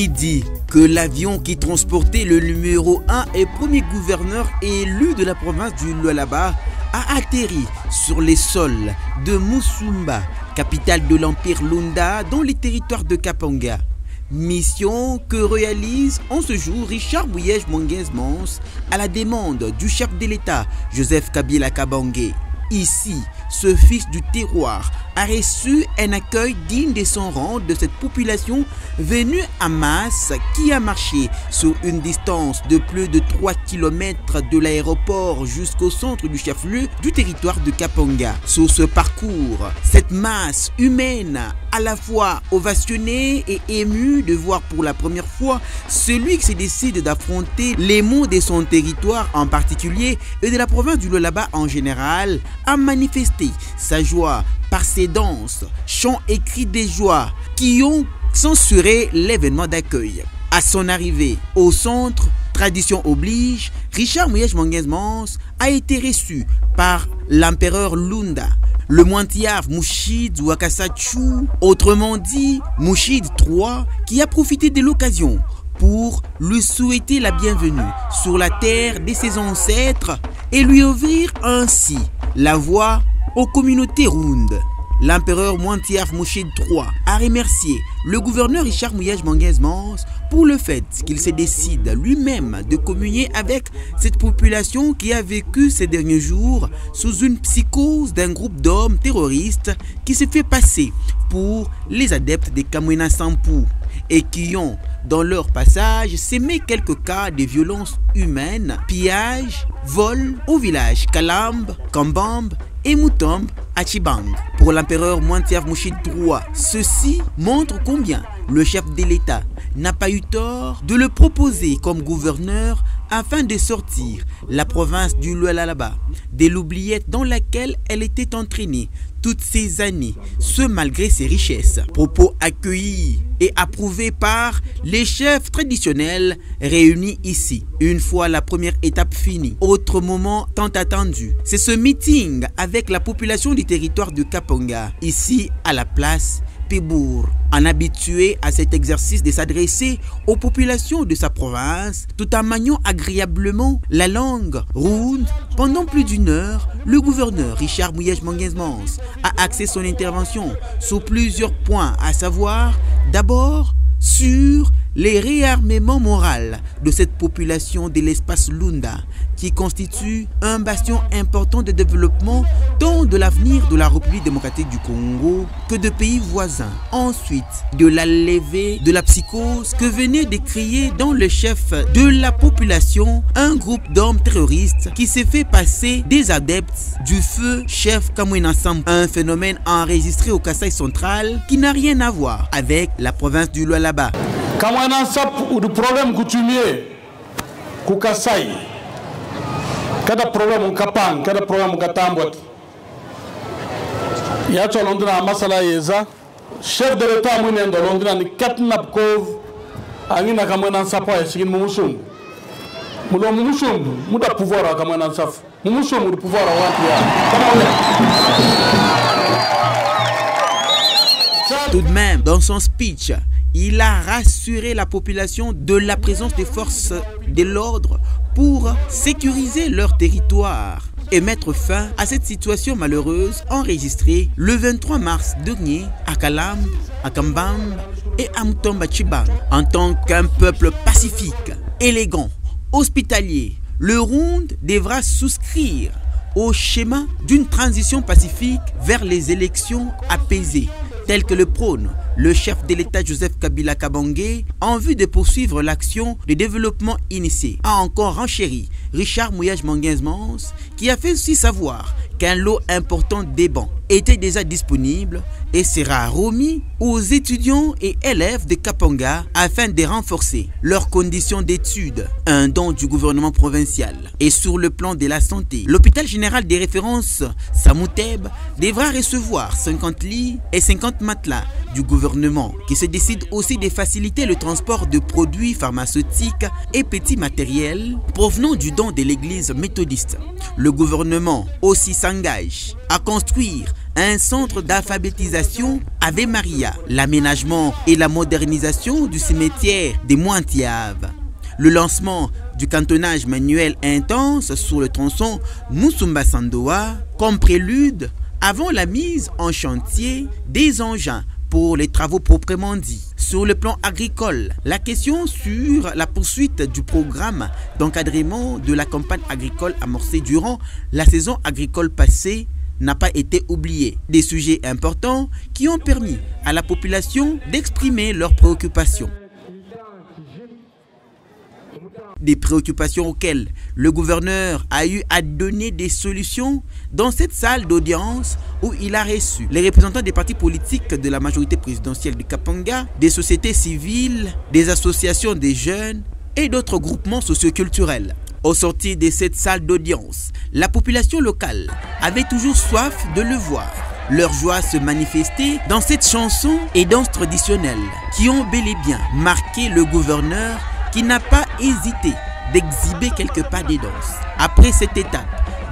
midi que l'avion qui transportait le numéro 1 et premier gouverneur élu de la province du Lualaba a atterri sur les sols de Musumba, capitale de l'Empire Lunda, dans les territoires de Kapanga. Mission que réalise en ce jour Richard Bouyej Manguez-Mons à la demande du chef de l'État Joseph Kabila Kabange. Ici, ce fils du terroir a reçu un accueil digne de son rang de cette population venue en masse qui a marché sur une distance de plus de 3 km de l'aéroport jusqu'au centre du chef-lieu du territoire de Kapanga. Sur ce parcours, cette masse humaine à la fois ovationnée et émue de voir pour la première fois celui qui se décide d'affronter les maux de son territoire en particulier et de la province du Lualaba en général, a manifesté sa joie par ses danses, chants et cris de joie qui ont censuré l'événement d'accueil. À son arrivée au centre, tradition oblige, Richard Bouyej Manguez-Mons a été reçu par l'empereur Lunda, le Mwantiaf Mouchid Wakasachu, autrement dit Mouchid III, qui a profité de l'occasion pour lui souhaiter la bienvenue sur la terre de ses ancêtres et lui ouvrir ainsi la voie aux communautés rondes. L'empereur Mwantiaf Mouchid III a remercié le gouverneur Richard Bouyej Manguez-Mons pour le fait qu'il se décide lui-même de communier avec cette population qui a vécu ces derniers jours sous une psychose d'un groupe d'hommes terroristes qui se fait passer pour les adeptes des Kamwina Sampou et qui ont, dans leur passage, sémé quelques cas de violence humaine, pillage, vol au village Kalamb, Kambamb et Moutomb à Chibang. Pour l'empereur Mwantiaf Mouchid III, ceci montre combien le chef de l'État n'a pas eu tort de le proposer comme gouverneur afin de sortir la province du Lualaba de l'oubliette dans laquelle elle était entraînée toutes ces années, ce malgré ses richesses. Propos accueillis et approuvés par les chefs traditionnels réunis ici. Une fois la première étape finie, autre moment tant attendu, c'est ce meeting avec la population du territoire de Kapanga, ici à la place Pébour. En habitué à cet exercice de s'adresser aux populations de sa province, tout en maniant agréablement la langue ronde, pendant plus d'une heure, le gouverneur Richard Bouyej Manguez-Mons a axé son intervention sur plusieurs points, à savoir d'abord sur les réarmements moraux de cette population de l'espace Lunda qui constitue un bastion important de développement tant de l'avenir de la République démocratique du Congo que de pays voisins. Ensuite, de la levée de la psychose que venait de créer dans le chef de la population un groupe d'hommes terroristes qui s'est fait passer des adeptes du feu chef Kamwina Sampou, un phénomène enregistré au Kasaï central qui n'a rien à voir avec la province du Lualaba. Kamwina Sampou ou du problème coutumier ku Kasaï, kada problème au Kapang, kada problème au Katambot. Ya to Londres masala yeza chef de l'État mounen de Londres ni katnap kov angina Kamwina Sampou ya sigin mumusum. Mulo mumusum muda pouvoir à Kamwina Sampou. Mumusum muda pouvoir à Wantia. Tout de même, dans son speech, il a rassuré la population de la présence des forces de l'ordre pour sécuriser leur territoire et mettre fin à cette situation malheureuse enregistrée le 23 mars dernier à Kalamb, à Kambamb et à Moutomb Chibang. En tant qu'un peuple pacifique, élégant, hospitalier, le Ronde devra souscrire au schéma d'une transition pacifique vers les élections apaisées, tel que le prône le chef de l'État Joseph Kabila Kabange en vue de poursuivre l'action de développement initiée. A encore renchéri Richard Bouyej Manguez-Mons qui a fait aussi savoir qu'un lot important des bancs était déjà disponible et sera remis aux étudiants et élèves de Kapanga afin de renforcer leurs conditions d'études, un don du gouvernement provincial. Et sur le plan de la santé, l'hôpital général des références Samouteb devra recevoir 50 lits et 50 matelas du gouvernement qui se décide aussi de faciliter le transport de produits pharmaceutiques et petits matériels provenant du don de l'église méthodiste. Le gouvernement aussi s'engage à construire un centre d'alphabétisation Ave Maria, l'aménagement et la modernisation du cimetière des Mointiaves, le lancement du cantonnage manuel intense sur le tronçon Musumba-Sandoa comme prélude avant la mise en chantier des engins pour les travaux proprement dits. Sur le plan agricole, la question sur la poursuite du programme d'encadrement de la campagne agricole amorcée durant la saison agricole passée n'a pas été oubliée. Des sujets importants qui ont permis à la population d'exprimer leurs préoccupations. Des préoccupations auxquelles le gouverneur a eu à donner des solutions dans cette salle d'audience où il a reçu les représentants des partis politiques de la majorité présidentielle du Kapanga, des sociétés civiles, des associations des jeunes et d'autres groupements socioculturels. Au sortir de cette salle d'audience, la population locale avait toujours soif de le voir. Leur joie se manifestait dans cette chanson et danse traditionnelle qui ont bel et bien marqué le gouverneur qui n'a pas hésité d'exhiber quelques pas des danses. Après cette étape,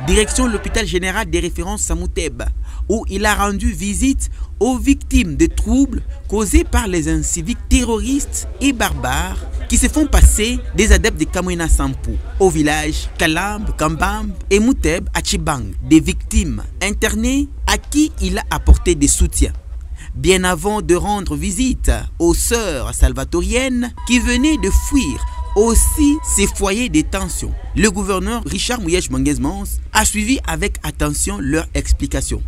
direction l'hôpital général des références Samuteb, où il a rendu visite aux victimes de troubles causés par les inciviques terroristes et barbares qui se font passer des adeptes de Kamwena Sampu au village Kalamb, Kambamb et Muteb à Chibang, des victimes internées à qui il a apporté des soutiens. Bien avant de rendre visite aux sœurs salvatoriennes qui venaient de fuir aussi ces foyers de tension, le gouverneur Richard Mouyej Manguez-Mons a suivi avec attention leurs explications.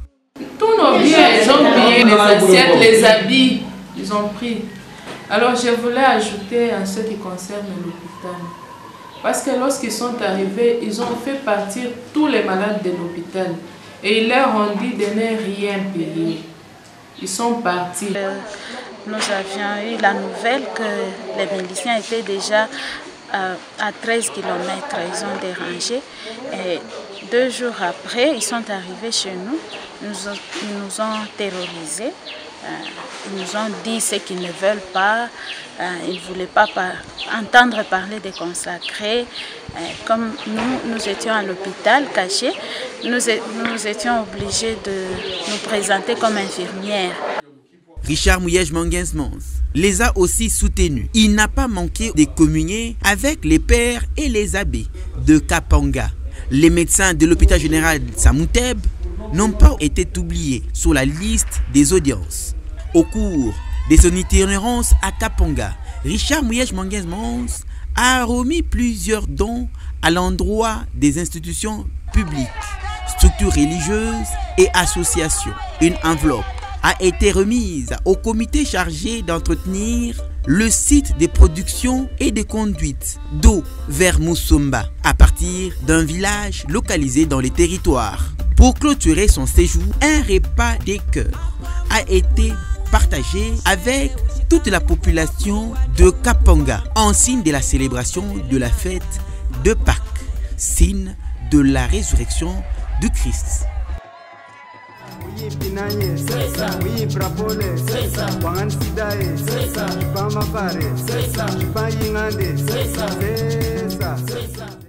Tous nos biens, ils ont payé, les assiettes, les habits, ils ont pris. Alors je voulais ajouter en ce qui concerne l'hôpital. Parce que lorsqu'ils sont arrivés, ils ont fait partir tous les malades de l'hôpital. Et ils leur ont dit de ne rien payer. Ils sont partis. Nous avions eu la nouvelle que les miliciens étaient déjà à 13 km. Ils ont dérangé. Et 2 jours après, ils sont arrivés chez nous. Ils nous ont terrorisés. Ils nous ont dit ce qu'ils ne veulent pas. Ils ne voulaient pas entendre parler des consacrés. Comme nous étions à l'hôpital cachés, nous étions obligés de nous présenter comme infirmières. Richard Mouyej Manguez-Mons les a aussi soutenus. Il n'a pas manqué de communier avec les pères et les abbés de Kapanga. Les médecins de l'hôpital général Samuteb n'ont pas été oubliés sur la liste des audiences. Au cours de son itinérance à Kapanga, Richard Mouyej Manguez-Mons a remis plusieurs dons à l'endroit des institutions publiques, structures religieuses et associations. Une enveloppe a été remise au comité chargé d'entretenir le site de production et de conduite d'eau vers Musumba à partir d'un village localisé dans les territoires. Pour clôturer son séjour, un repas des cœurs a été partagé avec toute la population de Kapanga en signe de la célébration de la fête de Pâques, signe de la résurrection du Christ. Sesa.